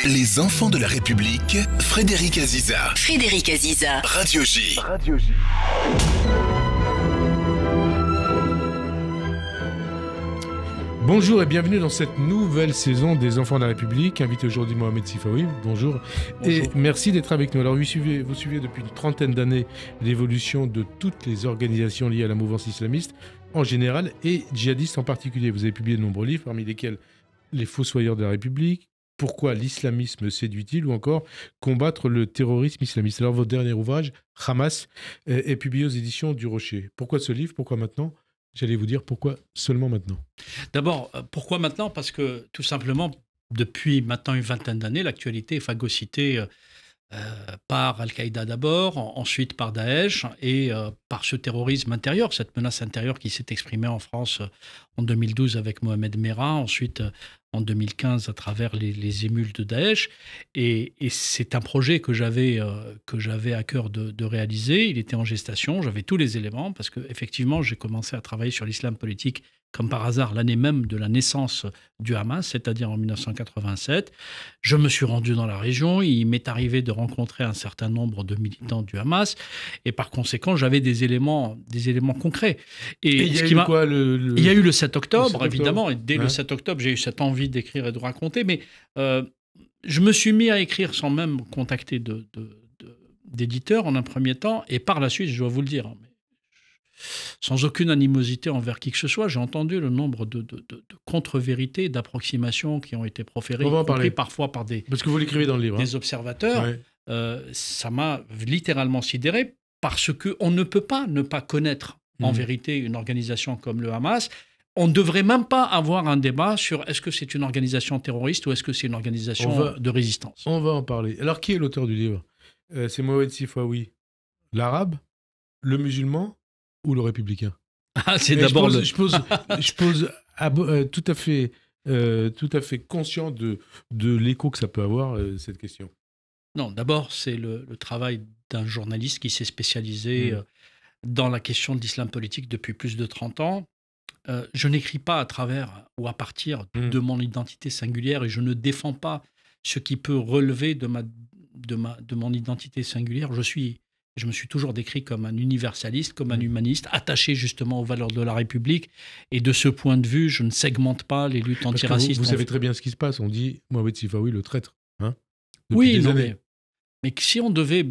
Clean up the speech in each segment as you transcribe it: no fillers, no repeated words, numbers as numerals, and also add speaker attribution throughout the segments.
Speaker 1: Les enfants de la République, Frédéric Aziza.
Speaker 2: Frédéric Aziza.
Speaker 1: Radio J.
Speaker 3: Bonjour et bienvenue dans cette nouvelle saison des Enfants de la République. Invité aujourd'hui Mohamed Sifaoui. Bonjour. Et merci d'être avec nous. Alors vous suivez depuis une trentaine d'années l'évolution de toutes les organisations liées à la mouvance islamiste en général et djihadistes en particulier. Vous avez publié de nombreux livres, parmi lesquels Les Fossoyeurs de la République, Pourquoi l'islamisme séduit-il ou encore Combattre le terrorisme islamiste. Alors votre dernier ouvrage, Hamas, est publié aux éditions du Rocher. Pourquoi ce livre? Pourquoi maintenant? J'allais vous dire pourquoi seulement maintenant.
Speaker 4: D'abord, pourquoi maintenant? Parce que tout simplement, depuis maintenant une vingtaine d'années, l'actualité est phagocytée par Al-Qaïda d'abord, ensuite par Daesh et par ce terrorisme intérieur, cette menace intérieure qui s'est exprimée en France en 2012 avec Mohamed Merah, ensuite en 2015 à travers les émules de Daesh. Et c'est un projet que j'avais à cœur de réaliser. Il était en gestation, j'avais tous les éléments parce qu'effectivement, j'ai commencé à travailler sur l'islam politique comme par hasard l'année même de la naissance du Hamas, c'est-à-dire en 1987. Je me suis rendu dans la région, il m'est arrivé de rencontrer un certain nombre de militants du Hamas et par conséquent, j'avais des éléments concrets. Et
Speaker 3: il y a eu
Speaker 4: le 7 octobre, évidemment, et dès le 7 octobre, j'ai eu cette envie d'écrire et de raconter, mais je me suis mis à écrire sans même contacter d'éditeurs en un premier temps, et par la suite, je dois vous le dire, sans aucune animosité envers qui que ce soit, j'ai entendu le nombre de contre-vérités, d'approximations qui ont été proférées, y compris parfois par
Speaker 3: parce que vous l'écrivez dans le livre,
Speaker 4: des observateurs. Ouais. Ça m'a littéralement sidéré parce qu'on ne peut pas ne pas connaître en vérité une organisation comme le Hamas. On ne devrait même pas avoir un débat sur est-ce que c'est une organisation terroriste ou est-ce que c'est une organisation de résistance.
Speaker 3: On va en parler. Alors, qui est l'auteur du livre? C'est Mohamed Sifaoui, l'arabe, le musulman ou le républicain?
Speaker 4: C'est d'abord
Speaker 3: je pose tout à fait conscient de l'écho que ça peut avoir, cette question.
Speaker 4: Non, d'abord, c'est le travail d'un journaliste qui s'est spécialisé dans la question de l'islam politique depuis plus de 30 ans. Je n'écris pas à travers ou à partir de mon identité singulière et je ne défends pas ce qui peut relever de mon identité singulière. Je me suis toujours décrit comme un universaliste, comme un humaniste, attaché justement aux valeurs de la République. Et de ce point de vue, je ne segmente pas les luttes antiracistes.
Speaker 3: Vous savez très bien ce qui se passe. On dit Mohamed Sifaoui le traître.
Speaker 4: Oui, non, mais si on devait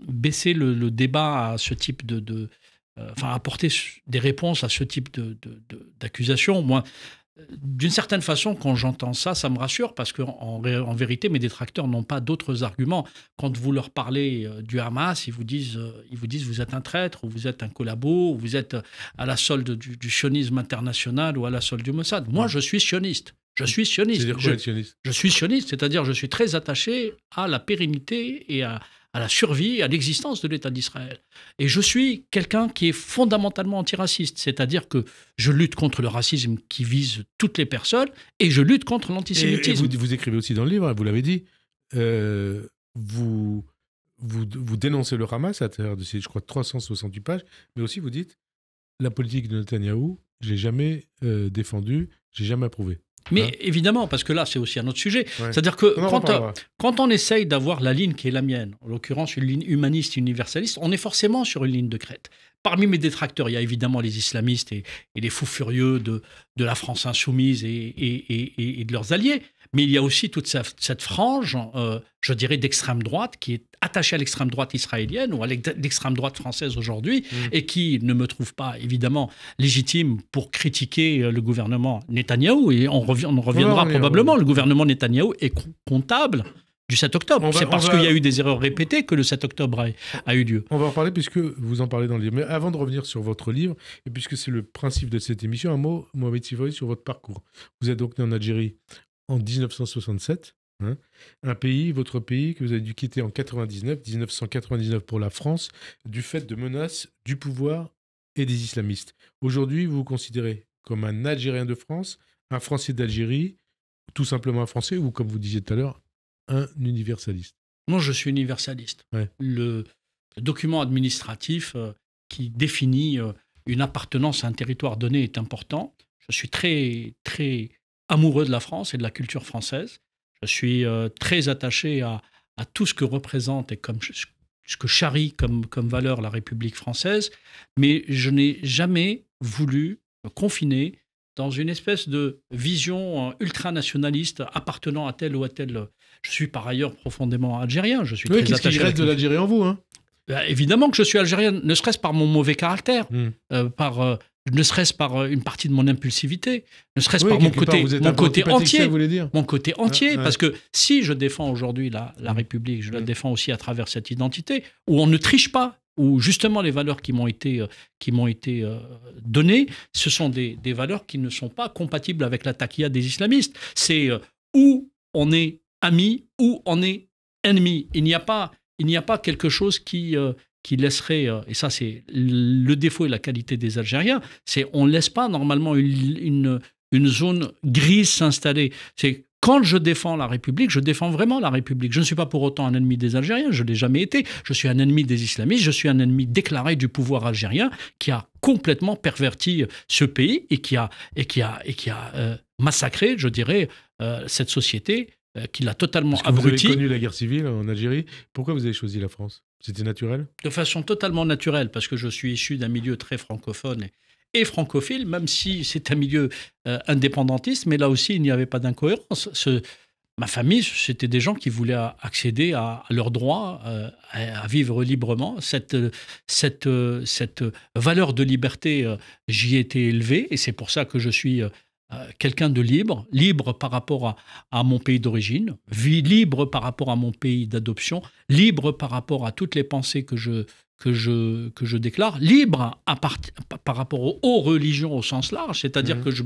Speaker 4: baisser le débat à ce type apporter des réponses à ce type d'accusation, moi, d'une certaine façon, quand j'entends ça, ça me rassure parce qu'en vérité, mes détracteurs n'ont pas d'autres arguments. Quand vous leur parlez du Hamas, ils vous disent vous êtes un traître, ou vous êtes un collabo, ou vous êtes à la solde du sionisme international ou à la solde du Mossad. Moi, je suis sioniste. Je suis sioniste.
Speaker 3: C'est-à-dire quoi, être sioniste ?
Speaker 4: Je suis sioniste, c'est-à-dire je suis très attaché à la pérennité et à la survie, à l'existence de l'État d'Israël. Et je suis quelqu'un qui est fondamentalement antiraciste, c'est-à-dire que je lutte contre le racisme qui vise toutes les personnes et je lutte contre l'antisémitisme.
Speaker 3: Et vous écrivez aussi dans le livre, vous l'avez dit, vous dénoncez le Hamas à travers de ces, je crois, 368 pages, mais aussi vous dites, la politique de Netanyahou, je ne l'ai jamais défendue, je n'ai jamais approuvée.
Speaker 4: Mais évidemment, parce que là, c'est aussi un autre sujet. Ouais. C'est-à-dire que quand on essaye d'avoir la ligne qui est la mienne, en l'occurrence une ligne humaniste, universaliste, on est forcément sur une ligne de crête. Parmi mes détracteurs, il y a évidemment les islamistes et les fous furieux de la France insoumise et de leurs alliés. Mais il y a aussi toute cette frange, je dirais, d'extrême droite qui est attachée à l'extrême droite israélienne ou à l'extrême droite française aujourd'hui et qui ne me trouve pas, évidemment, légitime pour critiquer le gouvernement Netanyahou. Et on reviendra probablement. Le gouvernement Netanyahou est comptable du 7 octobre. C'est parce qu'il y a eu des erreurs répétées que le 7 octobre a eu lieu.
Speaker 3: On va en parler puisque vous en parlez dans le livre. Mais avant de revenir sur votre livre, et puisque c'est le principe de cette émission, un mot, Mohamed Sifaoui, sur votre parcours. Vous êtes donc né en Algérie en 1967, votre pays que vous avez dû quitter en 1999 pour la France, du fait de menaces du pouvoir et des islamistes. Aujourd'hui, vous vous considérez comme un Algérien de France, un Français d'Algérie, tout simplement un Français, ou comme vous disiez tout à l'heure, un universaliste?
Speaker 4: Non, je suis universaliste. Ouais. Le document administratif qui définit une appartenance à un territoire donné est important. Je suis très, très amoureux de la France et de la culture française. Je suis très attaché à tout ce que représente et ce que charrie comme valeur la République française, mais je n'ai jamais voulu me confiner dans une espèce de vision ultranationaliste appartenant à tel ou à tel. Je suis par ailleurs profondément algérien. Je suis très
Speaker 3: qu'est-ce qu'il reste de l'Algérie en vous, hein?
Speaker 4: Évidemment que je suis algérien, ne serait-ce par mon mauvais caractère, ne serait-ce par une partie de mon impulsivité, ne serait-ce par mon côté entier. Mon côté entier, parce que si je défends aujourd'hui la République, je la défends aussi à travers cette identité, où on ne triche pas, où justement les valeurs qui m'ont été données, ce sont des valeurs qui ne sont pas compatibles avec la taquilla des islamistes. C'est où on est ami, où on est ennemi. Il n'y a pas quelque chose qui laisserait, et ça c'est le défaut et la qualité des Algériens, c'est on ne laisse pas normalement une zone grise s'installer. C'est quand je défends la République, je défends vraiment la République. Je ne suis pas pour autant un ennemi des Algériens, je ne l'ai jamais été. Je suis un ennemi des islamistes, je suis un ennemi déclaré du pouvoir algérien qui a complètement perverti ce pays et qui a massacré, je dirais, cette société qui l'a totalement abruti.
Speaker 3: Vous avez connu la guerre civile en Algérie. Pourquoi vous avez choisi la France? C'était naturel?
Speaker 4: De façon totalement naturelle, parce que je suis issu d'un milieu très francophone et francophile, même si c'est un milieu indépendantiste, mais là aussi, il n'y avait pas d'incohérence. Ma famille, c'était des gens qui voulaient accéder à leurs droits, à vivre librement. Cette valeur de liberté, j'y ai été élevé, et c'est pour ça que je suis quelqu'un de libre par rapport à mon pays d'origine, libre par rapport à mon pays d'adoption, libre par rapport à toutes les pensées que je déclare, libre par rapport aux religions au sens large, c'est-à-dire que je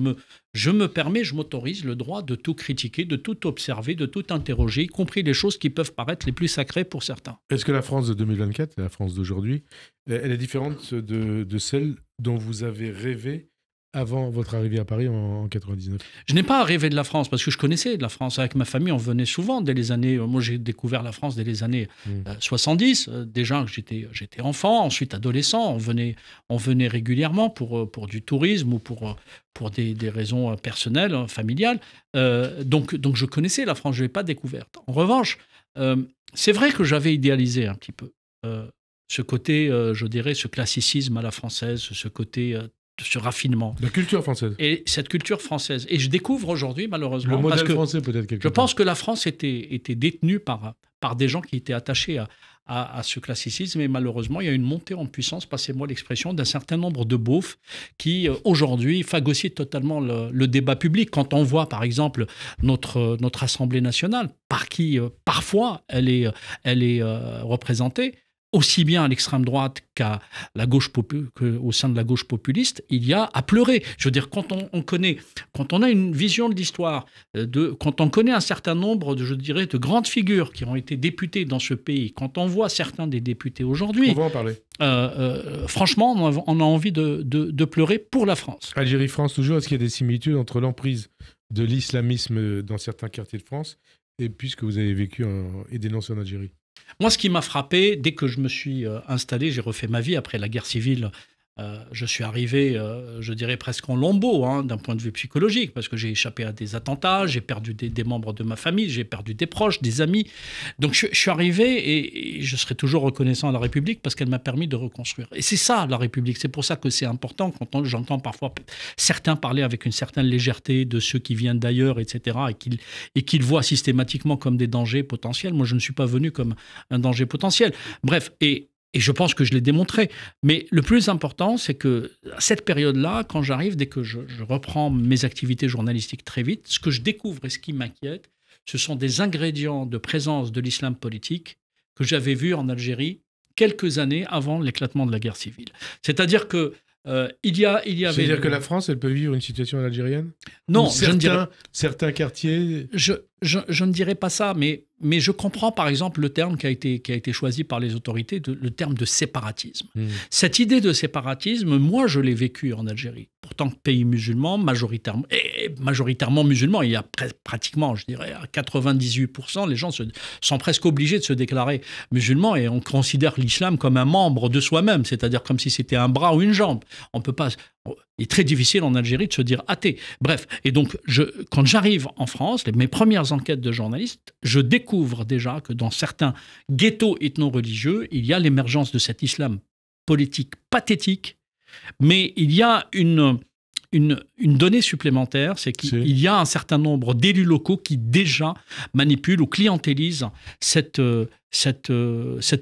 Speaker 4: m'autorise le droit de tout critiquer, de tout observer, de tout interroger, y compris les choses qui peuvent paraître les plus sacrées pour certains.
Speaker 3: Est-ce que la France de 2024, la France d'aujourd'hui, elle est différente de celle dont vous avez rêvé avant votre arrivée à Paris en 99?
Speaker 4: Je n'ai pas rêvé de la France, parce que je connaissais de la France. Avec ma famille, on venait souvent dès les années... Moi, j'ai découvert la France dès les années 70. Déjà, j'étais enfant, ensuite adolescent. On venait régulièrement pour du tourisme ou pour des raisons personnelles, familiales. Donc, je connaissais la France, je ne l'ai pas découverte. En revanche, c'est vrai que j'avais idéalisé un petit peu ce côté, je dirais, ce classicisme à la française, ce côté... ce raffinement.
Speaker 3: La culture française.
Speaker 4: Et cette culture française. Et je découvre aujourd'hui, malheureusement...
Speaker 3: Le modèle français, peut-être, quelque part.
Speaker 4: Je pense que la France était détenue par des gens qui étaient attachés à ce classicisme. Et malheureusement, il y a une montée en puissance, passez-moi l'expression, d'un certain nombre de beaufs qui, aujourd'hui, phagocytent totalement le débat public. Quand on voit, par exemple, notre Assemblée nationale, par qui, parfois, elle est représentée, aussi bien à l'extrême droite qu'à la gauche qu'au sein de la gauche populiste, il y a à pleurer. Je veux dire, quand on a une vision de l'histoire, quand on connaît un certain nombre de grandes figures qui ont été députées dans ce pays, quand on voit certains des députés aujourd'hui,
Speaker 3: on va en parler.
Speaker 4: Franchement, on a envie de pleurer pour la France.
Speaker 3: Algérie-France toujours, est-ce qu'il y a des similitudes entre l'emprise de l'islamisme dans certains quartiers de France et puis ce que vous avez vécu et dénoncé en Algérie?
Speaker 4: Moi, ce qui m'a frappé, dès que je me suis installé, j'ai refait ma vie après la guerre civile. Je suis arrivé, je dirais presque en lambeaux, d'un point de vue psychologique, parce que j'ai échappé à des attentats, j'ai perdu des membres de ma famille, j'ai perdu des proches, des amis. Donc je suis arrivé et je serai toujours reconnaissant à la République parce qu'elle m'a permis de reconstruire. Et c'est ça, la République. C'est pour ça que c'est important quand j'entends parfois certains parler avec une certaine légèreté de ceux qui viennent d'ailleurs, etc., et qu'ils voient systématiquement comme des dangers potentiels. Moi, je ne suis pas venu comme un danger potentiel. Bref, et je pense que je l'ai démontré. Mais le plus important, c'est que à cette période-là, quand j'arrive, dès que je reprends mes activités journalistiques très vite, ce que je découvre et ce qui m'inquiète, ce sont des ingrédients de présence de l'islam politique que j'avais vus en Algérie quelques années avant l'éclatement de la guerre civile. C'est-à-dire que il y avait...
Speaker 3: C'est-à-dire que la France, elle peut vivre une situation algérienne?
Speaker 4: Non,
Speaker 3: certains quartiers...
Speaker 4: Je ne dirais pas ça, mais je comprends par exemple le terme qui a été choisi par les autorités, le terme de séparatisme. Cette idée de séparatisme, moi je l'ai vécu en Algérie. Pourtant, pays musulman, majoritairement musulman, il y a pratiquement, je dirais, à 98%, les gens sont presque obligés de se déclarer musulmans et on considère l'islam comme un membre de soi-même, c'est-à-dire comme si c'était un bras ou une jambe. On peut pas, il est très difficile en Algérie de se dire athée. Bref, et donc, quand j'arrive en France, mes premières enquêtes de journaliste, je découvre déjà que dans certains ghettos ethno-religieux, il y a l'émergence de cet islam politique pathétique, mais il y a une donnée supplémentaire, c'est qu'il y a un certain nombre d'élus locaux qui déjà manipulent ou clientélisent cette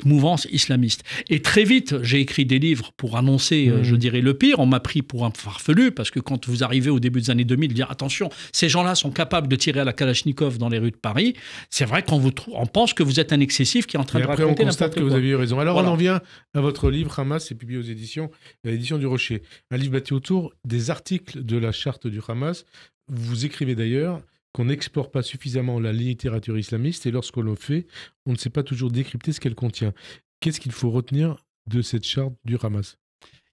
Speaker 4: mouvance islamiste. Et très vite, j'ai écrit des livres pour annoncer, je dirais, le pire. On m'a pris pour un farfelu, parce que quand vous arrivez au début des années 2000, dire attention, ces gens-là sont capables de tirer à la Kalachnikov dans les rues de Paris, c'est vrai qu'on pense que vous êtes un excessif qui est en train de raconter n'importe quoi.
Speaker 3: On constate que vous aviez eu raison. Alors voilà. On en vient à votre livre, Hamas, c'est publié à l'édition du Rocher. Un livre bâti autour des articles de la charte du Hamas. Vous écrivez d'ailleurs qu'on n'explore pas suffisamment la littérature islamiste et lorsqu'on le fait, on ne sait pas toujours décrypter ce qu'elle contient. Qu'est-ce qu'il faut retenir de cette charte du Hamas ?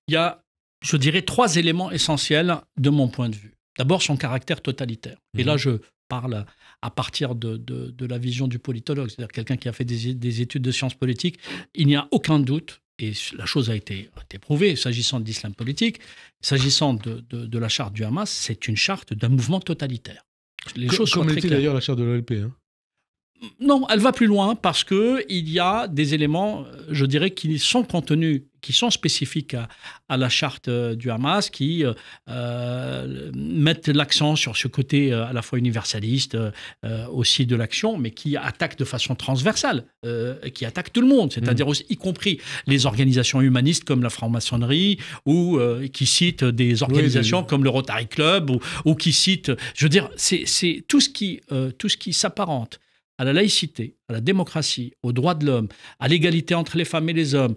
Speaker 4: Il y a, je dirais, 3 éléments essentiels de mon point de vue. D'abord, son caractère totalitaire. Et là, je parle à partir de la vision du politologue, c'est-à-dire quelqu'un qui a fait des études de sciences politiques. Il n'y a aucun doute, et la chose a été prouvée, s'agissant de l'islam politique, s'agissant de la charte du Hamas, c'est une charte d'un mouvement totalitaire. Les choses sont très claires.
Speaker 3: Comme d'ailleurs la charte de l'OLP.
Speaker 4: Non, elle va plus loin parce qu'il y a des éléments, je dirais, qui sont contenus, qui sont spécifiques à la charte du Hamas, qui mettent l'accent sur ce côté à la fois universaliste aussi de l'action, mais qui attaquent de façon transversale, qui attaquent tout le monde, c'est-à-dire aussi, y compris les organisations humanistes comme la franc-maçonnerie, ou qui citent des organisations comme le Rotary Club, ou qui citent, je veux dire, c'est tout ce qui s'apparente à la laïcité, à la démocratie, aux droits de l'homme, à l'égalité entre les femmes et les hommes,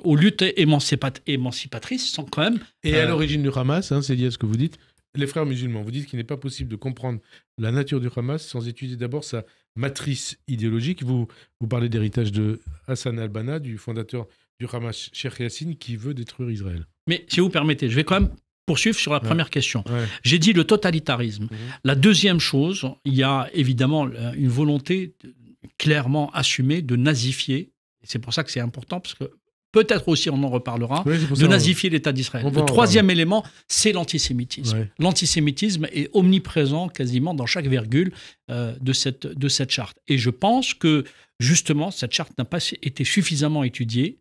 Speaker 4: aux luttes émancipatrices sont quand même...
Speaker 3: Et à l'origine du Hamas, c'est lié à ce que vous dites, les frères musulmans, vous dites qu'il n'est pas possible de comprendre la nature du Hamas sans étudier d'abord sa matrice idéologique. Vous parlez d'héritage de Hassan al-Banna, du fondateur du Hamas, Cheikh Yassine, qui veut détruire Israël.
Speaker 4: Mais si vous permettez, je vais quand même poursuivre sur la première question. J'ai dit le totalitarisme. La deuxième chose, il y a évidemment une volonté clairement assumée de nazifier. Et c'est pour ça que c'est important, parce que peut-être aussi, on en reparlera, de nazifier l'État d'Israël. Le troisième élément, c'est l'antisémitisme. L'antisémitisme est omniprésent quasiment dans chaque virgule de cette charte. Et je pense que, justement, cette charte n'a pas été suffisamment étudiée.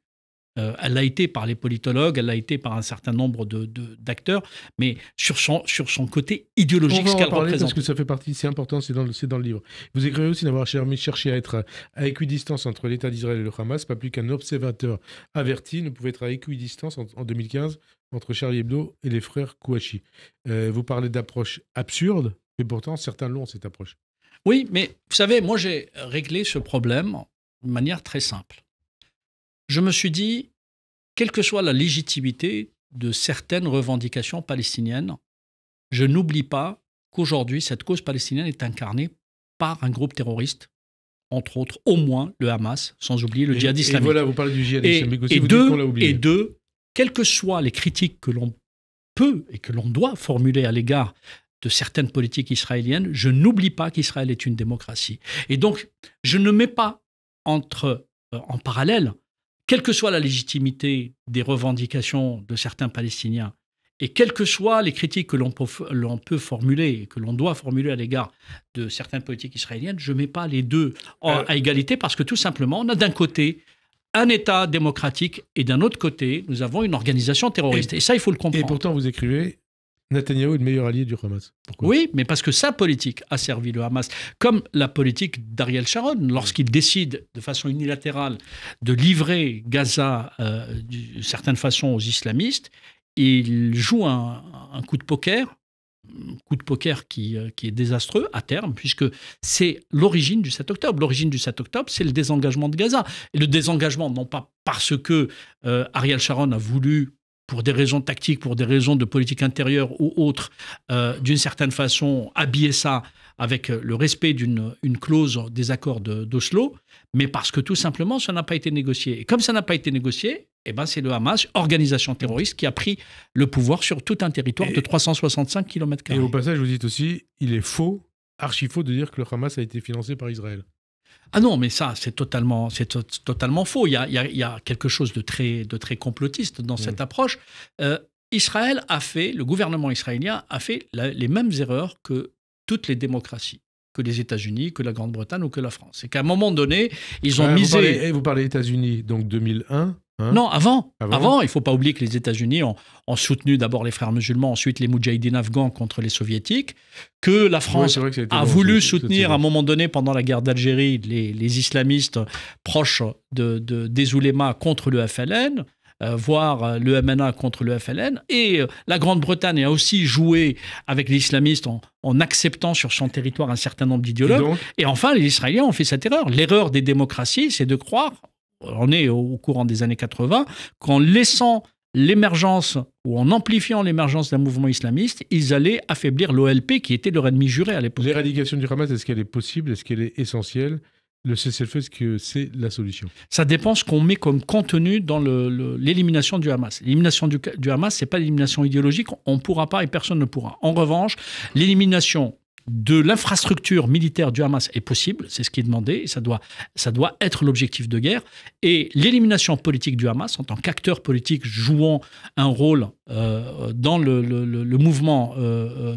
Speaker 4: Elle l'a été par les politologues, elle l'a été par un certain nombre d'acteurs, mais sur son côté idéologique, ce qu'elle représente.
Speaker 3: Parce que ça fait partie, c'est important, c'est dans le livre. Vous écrivez aussi d'avoir cherché à être à équidistance entre l'État d'Israël et le Hamas, pas plus qu'un observateur averti ne pouvait être à équidistance en 2015 entre Charlie Hebdo et les frères Kouachi. Vous parlez d'approche absurde, mais pourtant certains l'ont, cette approche.
Speaker 4: Oui, mais vous savez, moi j'ai réglé ce problème de manière très simple. Je me suis dit, quelle que soit la légitimité de certaines revendications palestiniennes, je n'oublie pas qu'aujourd'hui, cette cause palestinienne est incarnée par un groupe terroriste, entre autres, au moins le Hamas, sans oublier le djihad islamique.
Speaker 3: Et voilà, vous parlez du djihad islamique aussi, vous dites qu'on l'a oublié.
Speaker 4: Et deux, quelles que soient les critiques que l'on peut et que l'on doit formuler à l'égard de certaines politiques israéliennes, je n'oublie pas qu'Israël est une démocratie. Et donc, je ne mets pas en parallèle, quelle que soit la légitimité des revendications de certains Palestiniens et quelles que soient les critiques que l'on peut formuler et que l'on doit formuler à l'égard de certaines politiques israéliennes, je ne mets pas les deux à égalité parce que tout simplement, on a d'un côté un État démocratique et d'un autre côté, nous avons une organisation terroriste. Et ça, il faut le comprendre.
Speaker 3: Et pourtant, vous écrivez... Netanyahou est le meilleur allié du Hamas. Pourquoi ?
Speaker 4: Oui, mais parce que sa politique a servi le Hamas, comme la politique d'Ariel Sharon, lorsqu'il décide de façon unilatérale de livrer Gaza d'une certaine façon aux islamistes, il joue un coup de poker qui est désastreux à terme, puisque c'est l'origine du 7 octobre. L'origine du 7 octobre, c'est le désengagement de Gaza. Et le désengagement, non pas parce que Ariel Sharon a voulu, pour des raisons tactiques, pour des raisons de politique intérieure ou autres, d'une certaine façon, habiller ça avec le respect d'une clause des accords d'Oslo, mais parce que tout simplement, ça n'a pas été négocié. Et comme ça n'a pas été négocié, c'est le Hamas, organisation terroriste, qui a pris le pouvoir sur tout un territoire de 365 km².
Speaker 3: Et au passage, vous dites aussi, il est faux, archi faux, de dire que le Hamas a été financé par Israël.
Speaker 4: Ah non, mais ça, c'est totalement faux. Il y a quelque chose de très complotiste dans cette approche. le gouvernement israélien a fait les mêmes erreurs que toutes les démocraties, que les États-Unis, que la Grande-Bretagne ou que la France. C'est qu'à un moment donné, ils ont misé...
Speaker 3: Vous parlez États-Unis, donc 2001. Hein?
Speaker 4: Non, avant. Il ne faut pas oublier que les États-Unis ont soutenu d'abord les frères musulmans, ensuite les moudjahidines afghans contre les soviétiques, que la France a voulu soutenir à un moment donné, pendant la guerre d'Algérie, les islamistes proches des oulémas contre le FLN, voire le MNA contre le FLN. Et la Grande-Bretagne a aussi joué avec les islamistes en acceptant sur son territoire un certain nombre d'idéologues. Et enfin, les Israéliens ont fait cette erreur. L'erreur des démocraties, c'est de croire, on est au courant des années 80, qu'en laissant l'émergence ou en amplifiant l'émergence d'un mouvement islamiste, ils allaient affaiblir l'OLP qui était leur ennemi juré à l'époque.
Speaker 3: L'éradication du Hamas, est-ce qu'elle est possible? Est-ce qu'elle est essentielle? Le cessez-le-feu, est-ce que c'est la solution? Ça
Speaker 4: dépend ce qu'on met comme contenu dans l'élimination du Hamas. L'élimination du Hamas, ce n'est pas l'élimination idéologique, on ne pourra pas et personne ne pourra. En revanche, l'élimination de l'infrastructure militaire du Hamas est possible, c'est ce qui est demandé, et ça doit être l'objectif de guerre. Et l'élimination politique du Hamas, en tant qu'acteur politique jouant un rôle dans le mouvement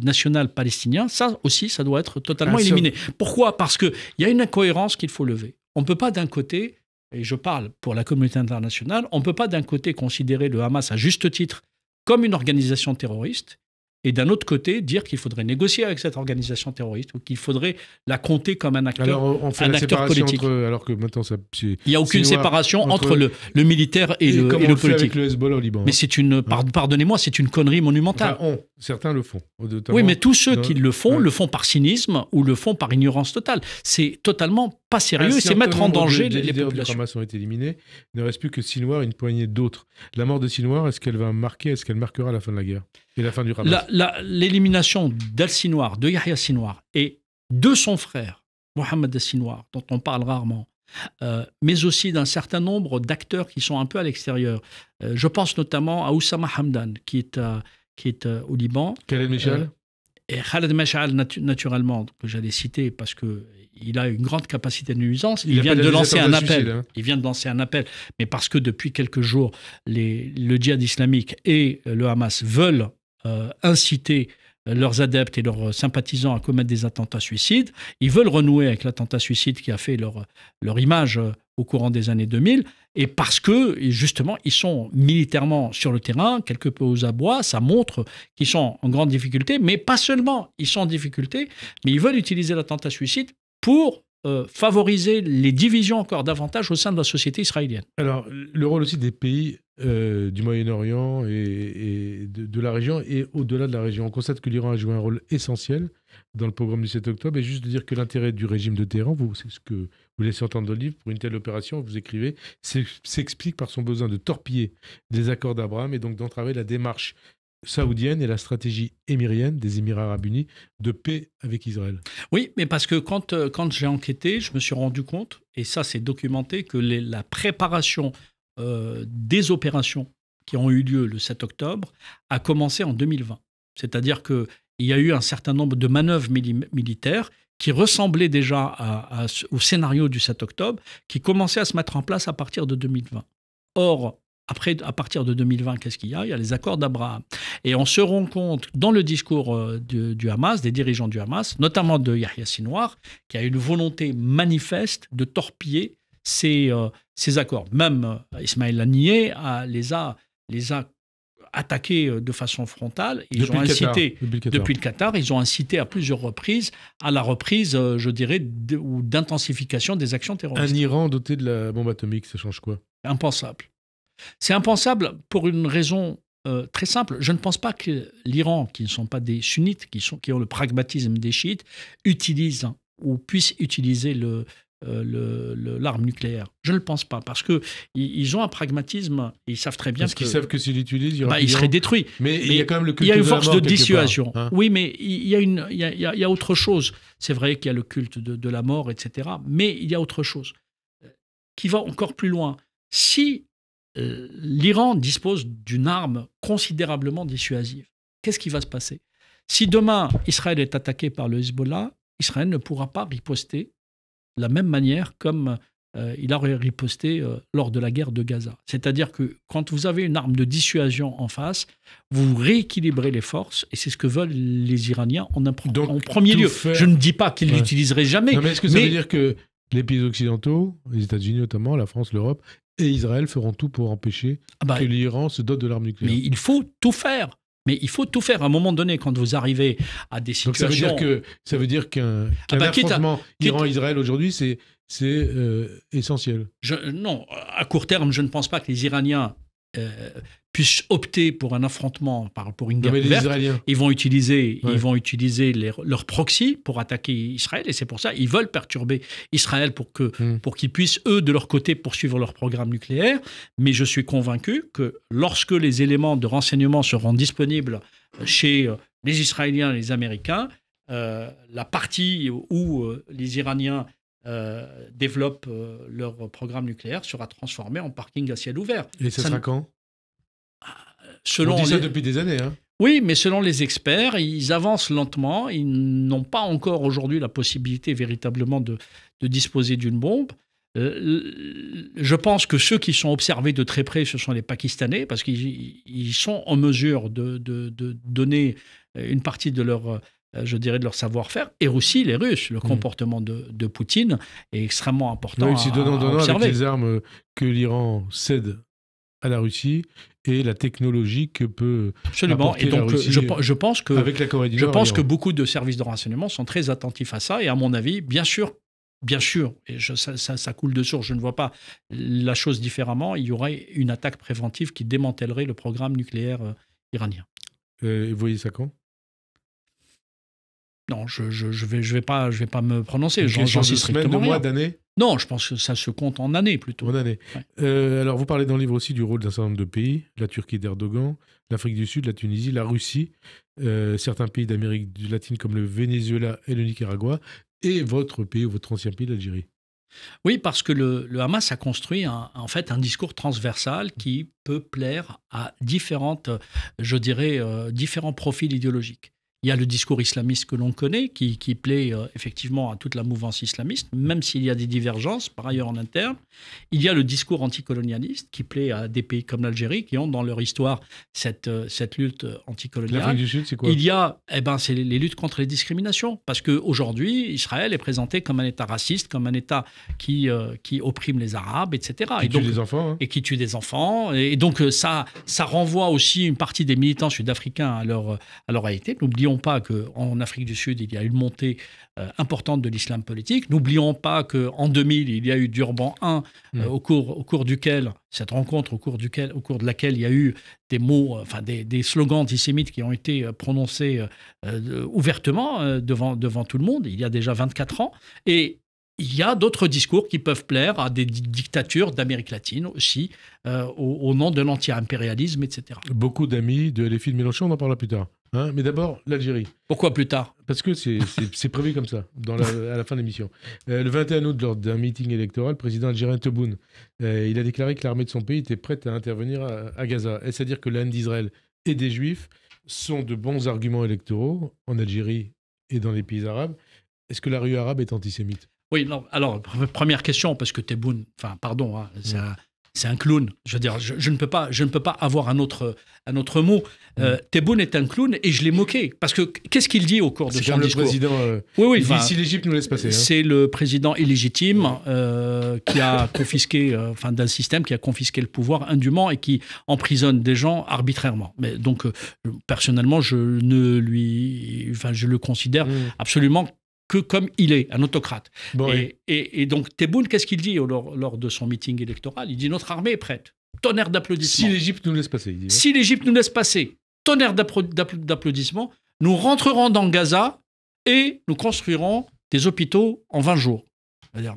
Speaker 4: national palestinien, ça aussi, ça doit être totalement éliminé. Pourquoi? Parce qu'il y a une incohérence qu'il faut lever. On ne peut pas d'un côté, et je parle pour la communauté internationale, on ne peut pas d'un côté considérer le Hamas à juste titre comme une organisation terroriste, et d'un autre côté, dire qu'il faudrait négocier avec cette organisation terroriste ou qu'il faudrait la compter comme un acteur,
Speaker 3: on fait la séparation politique. Alors que maintenant,
Speaker 4: il n'y a aucune séparation entre le militaire et le politique. Fait avec
Speaker 3: le Hezbollah au Liban.
Speaker 4: Mais c'est pardonnez-moi, c'est une connerie monumentale.
Speaker 3: Enfin, certains le font.
Speaker 4: Oui, mais tous ceux qui le font par cynisme ou le font par ignorance totale. C'est totalement pas sérieux et c'est mettre en danger les populations.
Speaker 3: Les leaders du Hamas ont été éliminés. Il ne reste plus que Sinwar et une poignée d'autres. La mort de Sinwar, est-ce qu'elle marquera la fin de la guerre et la fin du Hamas?
Speaker 4: L'élimination d'Al-Sinwar, de Yahya Sinwar et de son frère, Mohamed Al-Sinwar, dont on parle rarement, mais aussi d'un certain nombre d'acteurs qui sont un peu à l'extérieur. Je pense notamment à Oussama Hamdan, qui est au Liban.
Speaker 3: Khaled Meshal
Speaker 4: et Khaled Meshal, naturellement, que j'allais citer parce qu'il a une grande capacité de nuisance. Il vient de lancer un appel. Il vient de lancer un appel, mais parce que depuis quelques jours, le djihad islamique et le Hamas veulent inciter leurs adeptes et leurs sympathisants à commettre des attentats suicides. Ils veulent renouer avec l'attentat suicide qui a fait leur image au courant des années 2000. Et parce que, justement, ils sont militairement sur le terrain, quelque peu aux abois, ça montre qu'ils sont en grande difficulté. Mais pas seulement, ils sont en difficulté, mais ils veulent utiliser l'attentat suicide pour favoriser les divisions encore davantage au sein de la société israélienne.
Speaker 3: Alors, le rôle aussi des pays du Moyen-Orient et de la région et au-delà de la région. On constate que l'Iran a joué un rôle essentiel dans le pogrom du 7 octobre. Et juste de dire que l'intérêt du régime de Téhéran, c'est ce que vous laissez entendre dans le livre, pour une telle opération, vous écrivez, s'explique par son besoin de torpiller les accords d'Abraham et donc d'entraver la démarche saoudienne et la stratégie émirienne des Émirats arabes unis de paix avec Israël.
Speaker 4: Oui, mais parce que quand j'ai enquêté, je me suis rendu compte, et ça c'est documenté, que la préparation des opérations qui ont eu lieu le 7 octobre a commencé en 2020. C'est-à-dire qu'il y a eu un certain nombre de manœuvres militaires qui ressemblaient déjà au scénario du 7 octobre, qui commençaient à se mettre en place à partir de 2020. Or, après, à partir de 2020, qu'est-ce qu'il y a? Il y a les accords d'Abraham. Et on se rend compte, dans le discours du Hamas, des dirigeants du Hamas, notamment de Yahya Sinwar, qui a une volonté manifeste de torpiller ces accords. Même Ismaël Haniyeh les a attaqués de façon frontale. Ils ont incité, depuis le Qatar, ils ont incité à plusieurs reprises à la reprise, je dirais, ou d'intensification des actions terroristes.
Speaker 3: Un Iran doté de la bombe atomique, ça change quoi?
Speaker 4: Impensable. C'est impensable pour une raison très simple. Je ne pense pas que l'Iran, qui ne sont pas des sunnites, qui ont le pragmatisme des chiites, utilise ou puisse utiliser l'arme nucléaire. Je ne le pense pas, parce qu'ils ont un pragmatisme, et ils savent très bien
Speaker 3: qu'ils savent que s'ils l'utilisent,
Speaker 4: il serait détruit.
Speaker 3: Mais il y a quand même le culte
Speaker 4: de la mort. Il y a une force de dissuasion.
Speaker 3: Hein.
Speaker 4: Oui, mais il y a autre chose. C'est vrai qu'il y a le culte de la mort, etc. Mais il y a autre chose qui va encore plus loin. Si l'Iran dispose d'une arme considérablement dissuasive, qu'est-ce qui va se passer? Si demain Israël est attaqué par le Hezbollah, Israël ne pourra pas riposter de la même manière comme il a riposté lors de la guerre de Gaza. C'est-à-dire que quand vous avez une arme de dissuasion en face, vous rééquilibrez les forces, et c'est ce que veulent les Iraniens en premier lieu. Je ne dis pas qu'ils l'utiliseraient jamais.
Speaker 3: Non, mais est-ce que ça veut dire que les pays occidentaux, les États-Unis notamment, la France, l'Europe et Israël feront tout pour empêcher que l'Iran se dote de l'arme nucléaire?
Speaker 4: Mais il faut tout faire. Mais il faut tout faire. À un moment donné, quand vous arrivez à des situations...
Speaker 3: Donc ça veut dire qu'un affrontement Iran-Israël aujourd'hui, c'est essentiel.
Speaker 4: Non, à court terme, je ne pense pas que les Iraniens puissent opter pour un affrontement, pour une guerre ouverte. Ils vont utiliser leur proxy pour attaquer Israël, et c'est pour ça qu'ils veulent perturber Israël pour qu'ils puissent, eux, de leur côté, poursuivre leur programme nucléaire. Mais je suis convaincu que lorsque les éléments de renseignement seront disponibles chez les Israéliens et les Américains, la partie où les Iraniens développent leur programme nucléaire sera transformée en parking à ciel ouvert.
Speaker 3: Et ça sera quand?
Speaker 4: On
Speaker 3: dit ça depuis des années.
Speaker 4: Oui, mais selon les experts, ils avancent lentement. Ils n'ont pas encore aujourd'hui la possibilité véritablement de disposer d'une bombe. Je pense que ceux qui sont observés de très près, ce sont les Pakistanais, parce qu'ils sont en mesure de donner une partie de leur... de leur savoir-faire, et aussi les Russes. Le comportement de Poutine est extrêmement important à observer.
Speaker 3: Avec les armes que l'Iran cède à la Russie et la technologie que peut apporter la Russie
Speaker 4: je pense que,
Speaker 3: avec la Corée du Nord.
Speaker 4: Je pense que beaucoup de services de renseignement sont très attentifs à ça, et à mon avis, bien sûr, et ça coule de source, je ne vois pas la chose différemment, il y aurait une attaque préventive qui démantèlerait le programme nucléaire iranien.
Speaker 3: Vous voyez ça quand?
Speaker 4: Non, je vais pas me prononcer. J'en sais strictement
Speaker 3: de mois, d'années?
Speaker 4: Non, je pense que ça se compte en années plutôt.
Speaker 3: En années. Ouais. Alors, vous parlez dans le livre aussi du rôle d'un certain nombre de pays, la Turquie d'Erdogan, l'Afrique du Sud, la Tunisie, la Russie, certains pays d'Amérique latine comme le Venezuela et le Nicaragua, et votre pays, votre ancien pays, l'Algérie.
Speaker 4: Oui, parce que le Hamas a construit en fait un discours transversal qui peut plaire à différents profils idéologiques. Il y a le discours islamiste que l'on connaît, qui plaît effectivement à toute la mouvance islamiste, même s'il y a des divergences par ailleurs en interne. Il y a le discours anticolonialiste, qui plaît à des pays comme l'Algérie, qui ont dans leur histoire cette lutte anticoloniale.
Speaker 3: L'Afrique du Sud, c'est quoi?
Speaker 4: Il y a c'est les luttes contre les discriminations. Parce qu'aujourd'hui, Israël est présenté comme un État raciste, comme un État qui opprime les Arabes, etc.
Speaker 3: Qui tue des enfants. Hein.
Speaker 4: Et qui tue des enfants. Et donc, ça renvoie aussi une partie des militants sud-africains à leur réalité. N'oublions pas qu'en Afrique du Sud, il y a une montée importante de l'islam politique. N'oublions pas qu'en 2000, il y a eu Durban 1, au cours duquel, cette rencontre au cours de laquelle il y a eu des mots, des slogans antisémites qui ont été prononcés ouvertement devant tout le monde, il y a déjà 24 ans. Et il y a d'autres discours qui peuvent plaire à des dictatures d'Amérique latine aussi, au nom de l'anti-impérialisme, etc.
Speaker 3: Beaucoup d'amis de LFI de Mélenchon, on en parlera plus tard. Mais d'abord, l'Algérie.
Speaker 4: Pourquoi plus tard?
Speaker 3: Parce que c'est prévu comme ça, à la fin de l'émission. Le 21 août, lors d'un meeting électoral, le président algérien Tebboune, il a déclaré que l'armée de son pays était prête à intervenir à Gaza. Est-ce à dire que la haine d'Israël et des Juifs sont de bons arguments électoraux en Algérie et dans les pays arabes? Est-ce que la rue arabe est antisémite?
Speaker 4: Oui, non. Alors, première question, parce que Tebboune, c'est un clown. Je veux dire, je ne peux pas avoir un autre mot. Tebboune est un clown, et je l'ai moqué. Parce que qu'est-ce qu'il dit au cours de son discours?
Speaker 3: C'est le président.
Speaker 4: Oui,
Speaker 3: il dit si l'Égypte nous laisse passer.
Speaker 4: C'est le président illégitime qui a confisqué, d'un système qui a confisqué le pouvoir indûment et qui emprisonne des gens arbitrairement. Mais donc, personnellement, je le considère absolument que comme il est, un autocrate.
Speaker 3: Bon,
Speaker 4: et donc Tebboune, qu'est-ce qu'il dit lors de son meeting électoral? Il dit: notre armée est prête. Tonnerre d'applaudissements.
Speaker 3: Si l'Égypte nous laisse passer. Il dit,
Speaker 4: si l'Égypte nous laisse passer, tonnerre d'applaudissements, nous rentrerons dans Gaza et nous construirons des hôpitaux en 20 jours. C'est-à-dire,